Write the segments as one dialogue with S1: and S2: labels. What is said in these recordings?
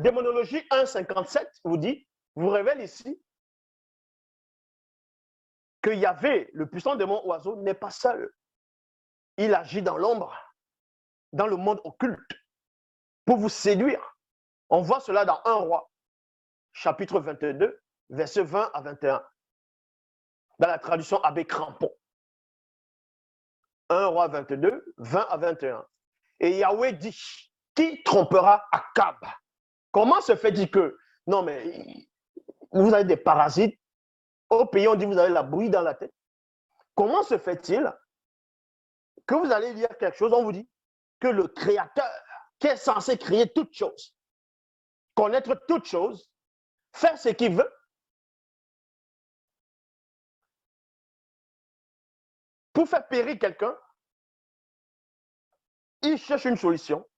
S1: Démonologie 1,57 vous révèle ici que Yahvé, le puissant démon oiseau, n'est pas seul. Il agit dans l'ombre, dans le monde occulte, pour vous séduire. On voit cela dans 1 Roi, chapitre 22, versets 20 à 21, dans la traduction Abbé Crampon. 1 Roi 22, 20 à 21. Et Yahweh dit, qui trompera Akab? Comment se fait-il que, non mais, vous avez des parasites, au pays on dit vous avez la bouillie dans la tête. Comment se fait-il que vous allez lire quelque chose, on vous dit que le Créateur, qui est censé créer toutes choses, connaître toutes choses, faire ce qu'il veut, pour faire périr quelqu'un, il cherche une solution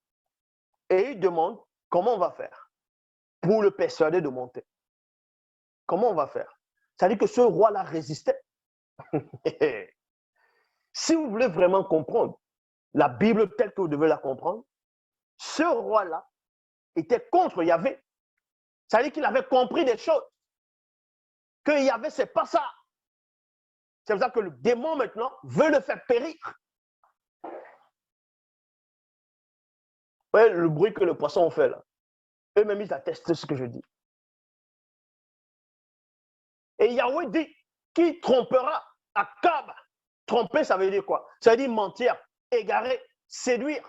S1: et il demande comment on va faire pour le persuader de monter. Comment on va faire? C'est-à-dire que ce roi-là résistait. Si vous voulez vraiment comprendre la Bible telle que vous devez la comprendre, ce roi-là était contre Yahvé. C'est-à-dire qu'il avait compris des choses. Que Yahvé, c'est pas ça. C'est pour ça que le démon maintenant veut le faire périr. Ouais, le bruit que le poisson fait là. Eux-mêmes, ils attestent ce que je dis. Et Yahweh dit, qui trompera Akab? Tromper, ça veut dire quoi? Ça veut dire mentir, égarer, séduire.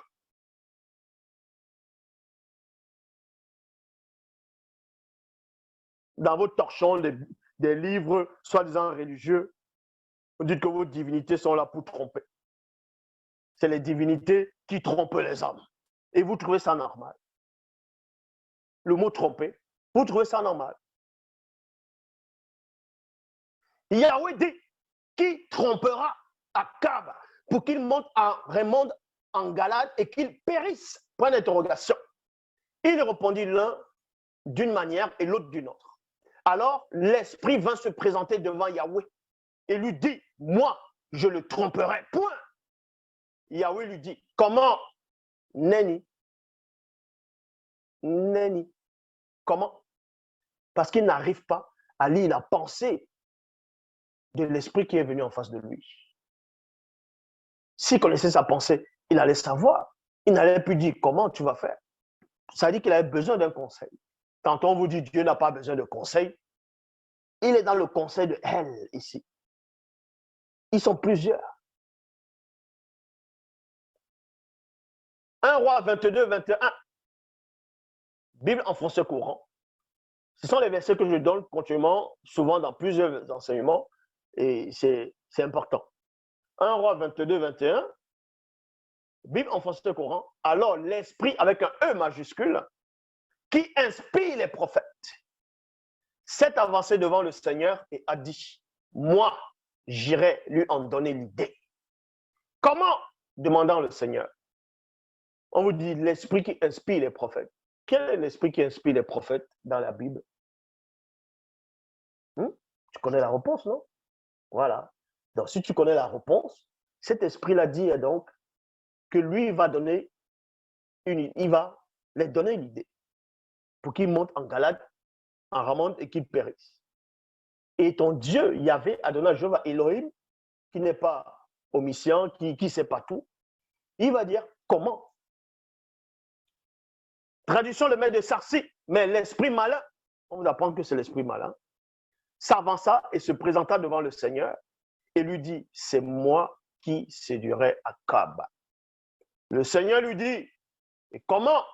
S1: Dans vos torchons, des livres soi-disant religieux, vous dites que vos divinités sont là pour tromper. C'est les divinités qui trompent les hommes. Et vous trouvez ça normal. Le mot tromper, vous trouvez ça normal. Yahweh dit, qui trompera Akab pour qu'il remonte en Galade et qu'il périsse? Point d'interrogation. Il répondit l'un d'une manière et l'autre d'une autre. Alors, l'esprit vint se présenter devant Yahweh et lui dit, moi, je le tromperai. Point. Yahweh lui dit, comment? Neni. Neni. Comment? Parce qu'il n'arrive pas à lire la pensée de l'esprit qui est venu en face de lui. S'il connaissait sa pensée, il allait savoir. Il n'allait plus dire comment tu vas faire. Ça veut dire qu'il avait besoin d'un conseil. Quand on vous dit Dieu n'a pas besoin de conseil, il est dans le conseil de elle ici. Ils sont plusieurs. 1 Roi 22, 21. Bible en français courant. Ce sont les versets que je donne continuellement, souvent dans plusieurs enseignements, et c'est important. 1 Roi 22, 21. Bible en français courant. Alors l'esprit avec un E majuscule qui inspire les prophètes s'est avancé devant le Seigneur et a dit, moi, j'irai lui en donner l'idée. Comment? Demandant le Seigneur. On vous dit l'esprit qui inspire les prophètes. Quel est l'esprit qui inspire les prophètes dans la Bible? Tu connais la réponse, non? Voilà. Donc, si tu connais la réponse, cet esprit-là dit donc que lui va donner il va les donner une idée pour qu'ils montent en Galade, en Ramonde et qu'ils périssent. Et ton Dieu, Yahvé, Adonai, Jéhovah, Elohim, qui n'est pas omniscient, qui ne sait pas tout, il va dire comment. Traduction le maître de Sarsi, mais l'esprit malin, on vous apprend que c'est l'esprit malin, s'avança et se présenta devant le Seigneur et lui dit, c'est moi qui séduirai Akab. Le Seigneur lui dit, et comment?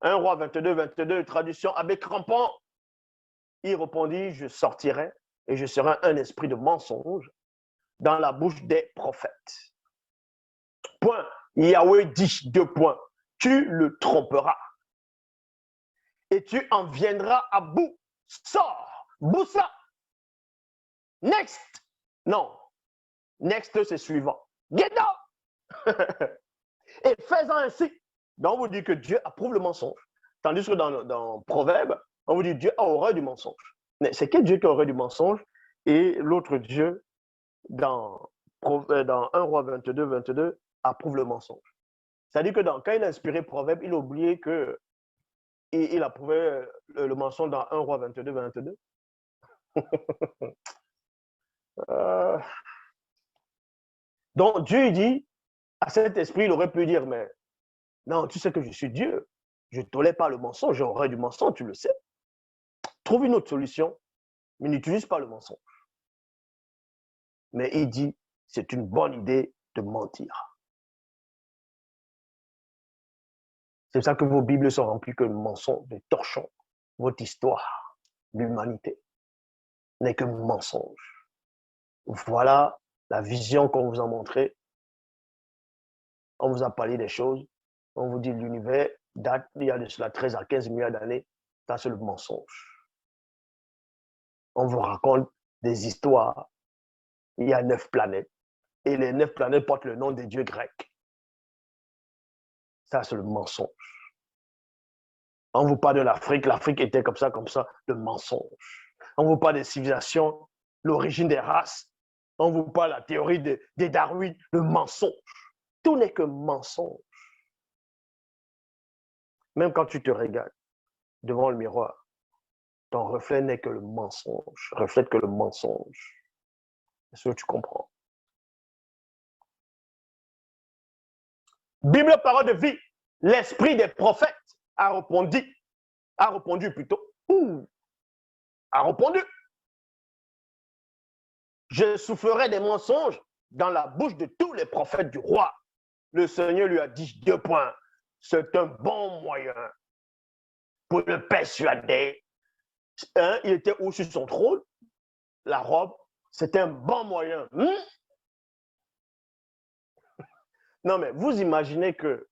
S1: 1 Roi 22, 22, traduction Abbé Crampon. Il répondit, je sortirai et je serai un esprit de mensonge dans la bouche des prophètes. Point. Yahweh dit, 2 points. Tu le tromperas et tu en viendras à bout. Sors, boussa. Next. Non. Next, c'est suivant. Get down. Et faisant ainsi. Donc, on vous dit que Dieu approuve le mensonge. Tandis que dans Proverbe, on vous dit Dieu a horreur du mensonge. Mais c'est quel Dieu qui a horreur du mensonge? Et l'autre Dieu, dans 1 Roi 22, 22, approuve le mensonge. C'est-à-dire que quand il a inspiré Proverbe, il a oublié que il approuvait le mensonge dans 1 Roi 22, 22. Donc Dieu dit à cet esprit, il aurait pu dire, mais non, tu sais que je suis Dieu. Je ne tolère pas le mensonge, j'ai horreur du mensonge, tu le sais. Trouve une autre solution, mais n'utilise pas le mensonge. Mais il dit, c'est une bonne idée de mentir. C'est pour ça que vos Bibles sont remplies que de mensonges, de torchons. Votre histoire, l'humanité, n'est que mensonge. Voilà la vision qu'on vous a montrée. On vous a parlé des choses. On vous dit l'univers date il y a de cela 13 à 15 milliards d'années. Ça, c'est le mensonge. On vous raconte des histoires. Il y a 9 planètes. Et les 9 planètes portent le nom des dieux grecs. Ça, c'est le mensonge. On vous parle de l'Afrique. L'Afrique était comme ça, le mensonge. On vous parle des civilisations, l'origine des races. On vous parle de la théorie des Darwin, le mensonge. Tout n'est que mensonge. Même quand tu te regardes devant le miroir, ton reflet n'est que le mensonge, reflète que le mensonge. Est-ce que tu comprends? Bible, parole de vie. L'esprit des prophètes a répondu plutôt. A répondu. Je soufflerai des mensonges dans la bouche de tous les prophètes du roi. Le Seigneur lui a dit 2 points. C'est un bon moyen pour le persuader. Il était où sur son trône? La robe, c'était un bon moyen. Non, mais vous imaginez que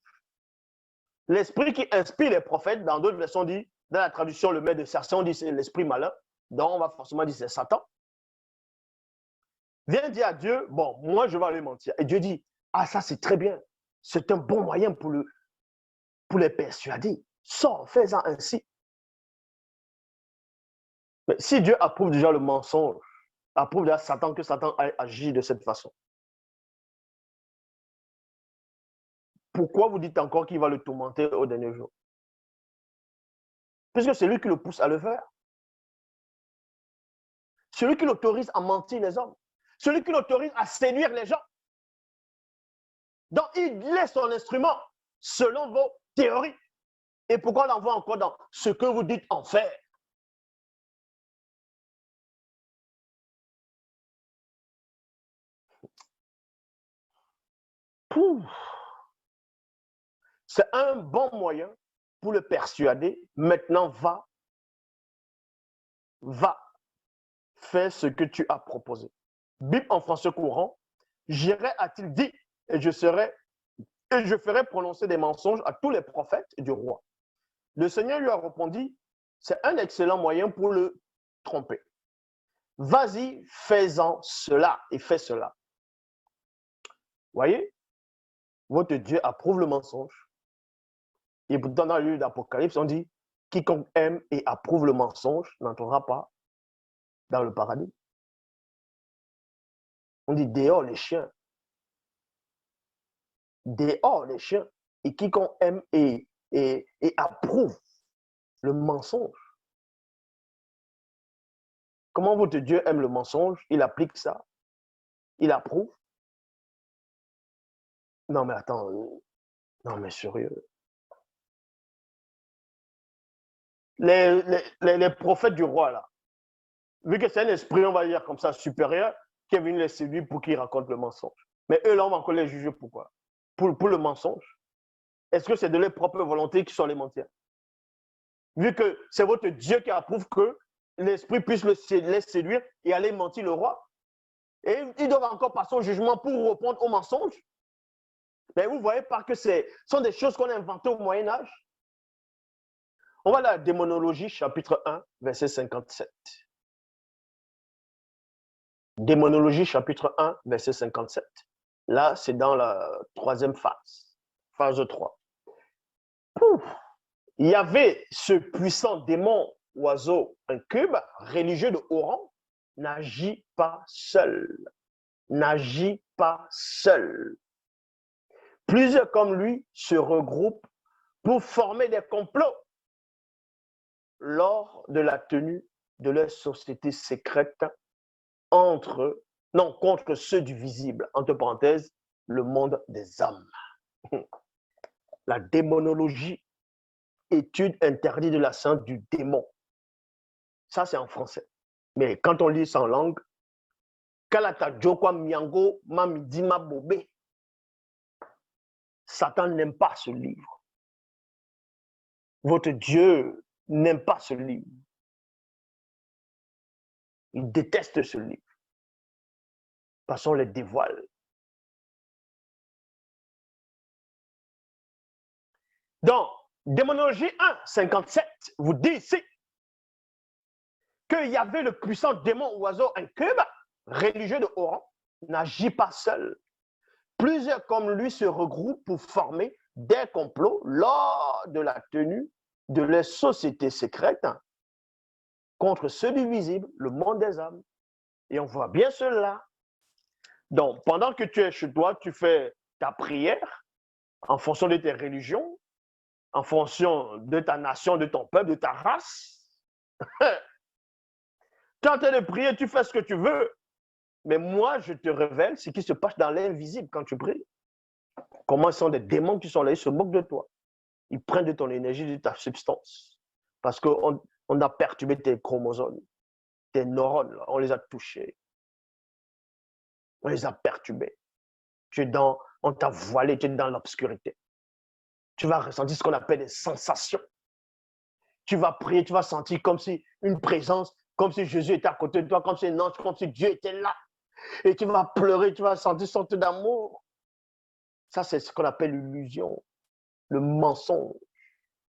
S1: l'esprit qui inspire les prophètes, dans d'autres versions, dit, dans la traduction, le maître de Sarson dit c'est l'esprit malin, donc on va forcément dire c'est Satan. Viens dire à Dieu, bon, moi je vais aller mentir. Et Dieu dit, ah ça c'est très bien, c'est un bon moyen pour les persuader. Sors, fais-en ainsi. Mais si Dieu approuve déjà le mensonge, approuve déjà Satan, que Satan agit de cette façon, pourquoi vous dites encore qu'il va le tourmenter au dernier jour? Puisque c'est lui qui le pousse à le faire. Celui qui l'autorise à mentir les hommes. Celui qui l'autorise à séduire les gens. Donc, il laisse son instrument selon vos théories. Et pourquoi on l'envoie encore dans ce que vous dites en faire? C'est un bon moyen pour le persuader. Maintenant, va, fais ce que tu as proposé. Bible en français courant, j'irai, a-t-il dit, et je ferai prononcer des mensonges à tous les prophètes du roi. Le Seigneur lui a répondu, c'est un excellent moyen pour le tromper. Vas-y, fais-en cela et fais cela. Voyez, votre Dieu approuve le mensonge. Et pourtant, dans le livre d'Apocalypse, on dit, quiconque aime et approuve le mensonge n'entrera pas dans le paradis. On dit, dehors les chiens. Dehors les chiens. Et quiconque aime et approuve le mensonge. Comment votre Dieu aime le mensonge? Il applique ça. Il approuve. Non, mais attends. Non, mais sérieux. Les prophètes du roi, là, vu que c'est un esprit, on va dire comme ça, supérieur, qui est venu les séduire pour qu'ils racontent le mensonge. Mais eux, là, on va encore les juger pourquoi? Pour le mensonge. Est-ce que c'est de leur propre volonté qu'ils sont les mentir? Vu que c'est votre Dieu qui approuve que l'esprit puisse les séduire et aller mentir le roi. Et ils doivent encore passer au jugement pour répondre au mensonge. Mais vous ne voyez pas que ce sont des choses qu'on a inventées au Moyen-Âge? On va à la démonologie, chapitre 1, verset 57. Démonologie, chapitre 1, verset 57. Là, c'est dans la troisième phase, phase 3. Pouf. Il y avait ce puissant démon, oiseau, un cube, religieux de haut rang, n'agit pas seul. N'agit pas seul. Plusieurs comme lui se regroupent pour former des complots lors de la tenue de leur société secrète contre ceux du visible, entre parenthèses, le monde des âmes. La démonologie, étude interdite de la science du démon. Ça, c'est en français. Mais quand on lit ça en langue, Kalata Jokwa Miango Mamidima Bobé, Satan n'aime pas ce livre. Votre Dieu n'aime pas ce livre. Il déteste ce livre. Parce qu'on les dévoile. Donc, Démonologie 1, 57 vous dit ici qu'il y avait le puissant démon oiseau incube, religieux de Oran, n'agit pas seul. Plusieurs comme lui se regroupent pour former des complots lors de la tenue de leur société secrète contre ceux du visible, le monde des âmes. Et on voit bien cela. Donc, pendant que tu es chez toi, tu fais ta prière en fonction de tes religions, en fonction de ta nation, de ton peuple, de ta race. Tu es en train de prier, tu fais ce que tu veux. Mais moi, je te révèle ce qui se passe dans l'invisible quand tu pries. Comment sont des démons qui sont là, ils se moquent de toi. Ils prennent de ton énergie, de ta substance. Parce qu'on a perturbé tes chromosomes, tes neurones, là, on les a touchés. On les a perturbés. On t'a voilé, tu es dans l'obscurité. Tu vas ressentir ce qu'on appelle des sensations. Tu vas prier, tu vas sentir comme si une présence, comme si Jésus était à côté de toi, comme si un ange, comme si Dieu était là. Et tu vas pleurer, tu vas sentir sorte d'amour. Ça, c'est ce qu'on appelle l'illusion, le mensonge.